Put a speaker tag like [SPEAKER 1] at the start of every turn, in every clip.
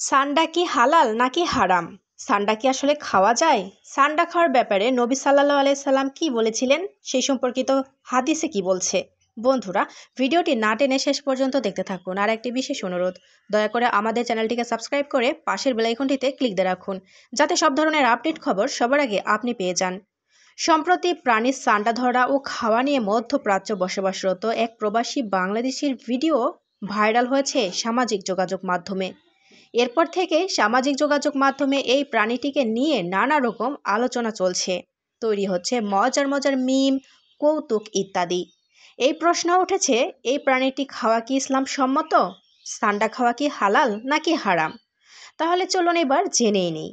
[SPEAKER 1] সান্ডা কি হালাল নাকি হারাম? সান্ডা কি আসলে খাওয়া যায়? সান্ডা খাওয়ার ব্যাপারে নবী সাল্লাল্লাহু আলাইহি সাল্লাম কি বলেছিলেন সেই সম্পর্কিত হাদিসে কি বলছে? বন্ধুরা, ভিডিওটি না টেনে শেষ পর্যন্ত দেখতে থাকুন। আর একটি বিশেষ অনুরোধ, দয়া করে আমাদের চ্যানেলটিকে সাবস্ক্রাইব করে পাশের বেল আইকনটিতে ক্লিক দিয়ে রাখুন, যাতে সব ধরনের আপডেট খবর সবার আগে আপনি পেয়ে যান। সম্প্রতি প্রাণীর সান্ডা ধরা ও খাওয়া নিয়ে মধ্যপ্রাচ্য বসবাসরত এক প্রবাসী বাংলাদেশির ভিডিও ভাইরাল হয়েছে সামাজিক যোগাযোগ মাধ্যমে। এরপর থেকে সামাজিক যোগাযোগ মাধ্যমে এই প্রাণীটিকে নিয়ে নানা রকম আলোচনা চলছে। তৈরি হচ্ছে মজার মজার মিম, কৌতুক ইত্যাদি। এই প্রশ্ন উঠেছে, এই প্রাণীটি খাওয়া কি ইসলাম সম্মত? সান্ডা খাওয়া কি হালাল নাকি হারাম? তাহলে চলুন এবার জেনেই নেই।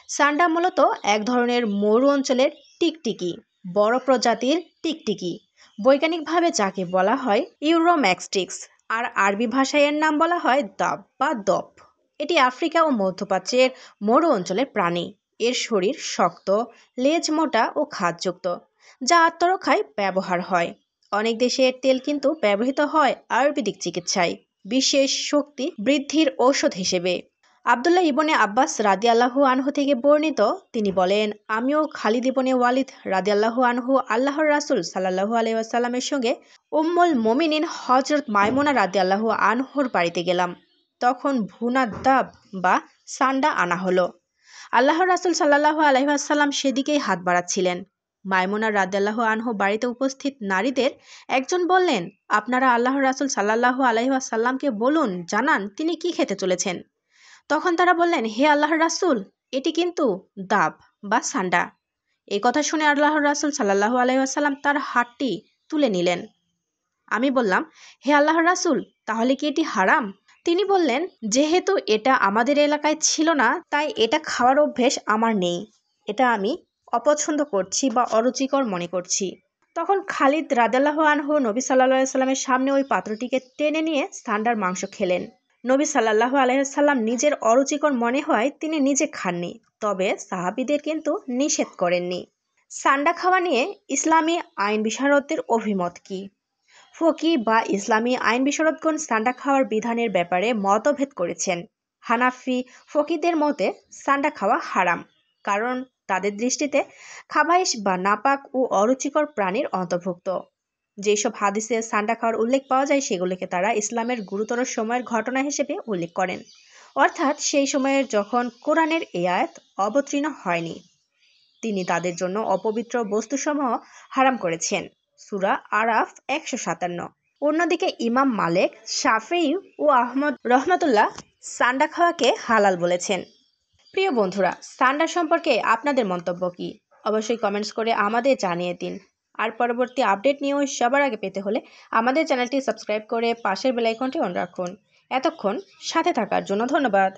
[SPEAKER 1] সান্ডা মূলত এক ধরনের মরু অঞ্চলের টিকটিকি, বড় প্রজাতির টিকটিকি। বৈজ্ঞানিকভাবে যাকে বলা হয় ইউরোম্যাক্সটিক্স, আর আরবি ভাষায় এর নাম বলা হয় দাব বা দপ। এটি আফ্রিকা ও মধ্যপ্রাচ্যের মরু অঞ্চলের প্রাণী। এর শরীর শক্ত, লেজ মোটা ও খাদযুক্ত, যা আত্মরক্ষায় ব্যবহার হয়। অনেক দেশে এর তেল কিন্তু ব্যবহৃত হয় আয়ুর্বেদিক চিকিৎসায়, বিশেষ শক্তি বৃদ্ধির ঔষধ হিসেবে। আবদুল্লাহ ইবনে আব্বাস রাদিয়াল্লাহু আনহু থেকে বর্ণিত, তিনি বলেন, আমিও খালিদ ইবনে ওয়ালিদ রাদিয়াল্লাহু আনহু আল্লাহর রাসূল সাল্লাল্লাহু আলাইহি ওয়াসাল্লামের সঙ্গে উম্মুল মুমিনিন হযরত মাইমুনা রাদিয়াল্লাহু আনহুর বাড়িতে গেলাম। তখন ভুনা দাব বা সান্ডা আনা হলো। আল্লাহর রাসূল সাল্লাল্লাহু আলাইহি ওয়াসাল্লাম সেদিকেই হাত বাড়াচ্ছিলেন। মাইমুনা রাদিয়াল্লাহু আনহু বাড়িতে উপস্থিত নারীদের একজন বললেন, আপনারা আল্লাহর রাসূল সাল্লাল্লাহু আলাইহি ওয়াসাল্লামকে বলুন, জানান তিনি কি খেতে চলেছেন। তখন তারা বললেন, হে আল্লাহর রাসূল, এটি কিন্তু দাব বা সান্ডা। এই কথা শুনে আল্লাহর রাসূল সাল্লাল্লাহু আলাইহি ওয়াসাল্লাম তার হাতটি তুলে নিলেন। আমি বললাম, হে আল্লাহর রাসূল, তাহলে কি এটি হারাম? তিনি বললেন, যেহেতু এটা আমাদের এলাকায় ছিল না, তাই এটা খাওয়ার অভ্যেস আমার নেই। এটা আমি অপছন্দ করছি বা অরুচিকর মনে করছি। তখন খালিদ রাদিয়াল্লাহু আনহু নবী সাল্লাল্লাহু আলাইহি সাল্লামের সামনে ওই পাত্রটিকে টেনে নিয়ে সান্ডার মাংস খেলেন। নবী সাল্লাল্লাহু আলাইহি সাল্লাম নিজের অরুচিকর মনে হওয়ায় তিনি নিজে খাননি, তবে সাহাবীদের কিন্তু নিষেধ করেননি। সান্ডা খাওয়া নিয়ে ইসলামী আইন বিশারদদের অভিমত কি? ফকি বা ইসলামী আইন বিশারদগণ সান্ডা খাওয়ার বিধানের ব্যাপারে মতভেদ করেছেন। হানাফি ফকিদের মতে সান্ডা খাওয়া হারাম, কারণ তাদের দৃষ্টিতে খাবাইশ বা নাপাক ও অরুচিকর প্রাণীর অন্তর্ভুক্ত। যেসব হাদিসে সান্ডা খাওয়ার উল্লেখ পাওয়া যায় সেগুলোকে তারা ইসলামের গুরুতর সময়ের ঘটনা হিসেবে উল্লেখ করেন, অর্থাৎ সেই সময়ের যখন কোরআনের এই আয়াত অবতীর্ণ হয়নি। তিনি তাদের জন্য অপবিত্র বস্তুসমূহ হারাম করেছেন। সূরা আরাফ ১৫৭। অন্যদিকে ইমাম মালিক, শাফেঈ ও আহমদ রহমাতুল্লাহ সান্ডা খাওয়াকে হালাল বলেছেন। প্রিয় বন্ধুরা, সান্ডা সম্পর্কে আপনাদের মন্তব্য কি? অবশ্যই কমেন্টস করে আমাদের জানিয়ে দিন। আর পরবর্তী আপডেট নিউজ সবার আগে পেতে হলে আমাদের চ্যানেলটি সাবস্ক্রাইব করে পাশের বেল আইকনটি অন রাখুন। এতক্ষণ সাথে থাকার জন্য ধন্যবাদ।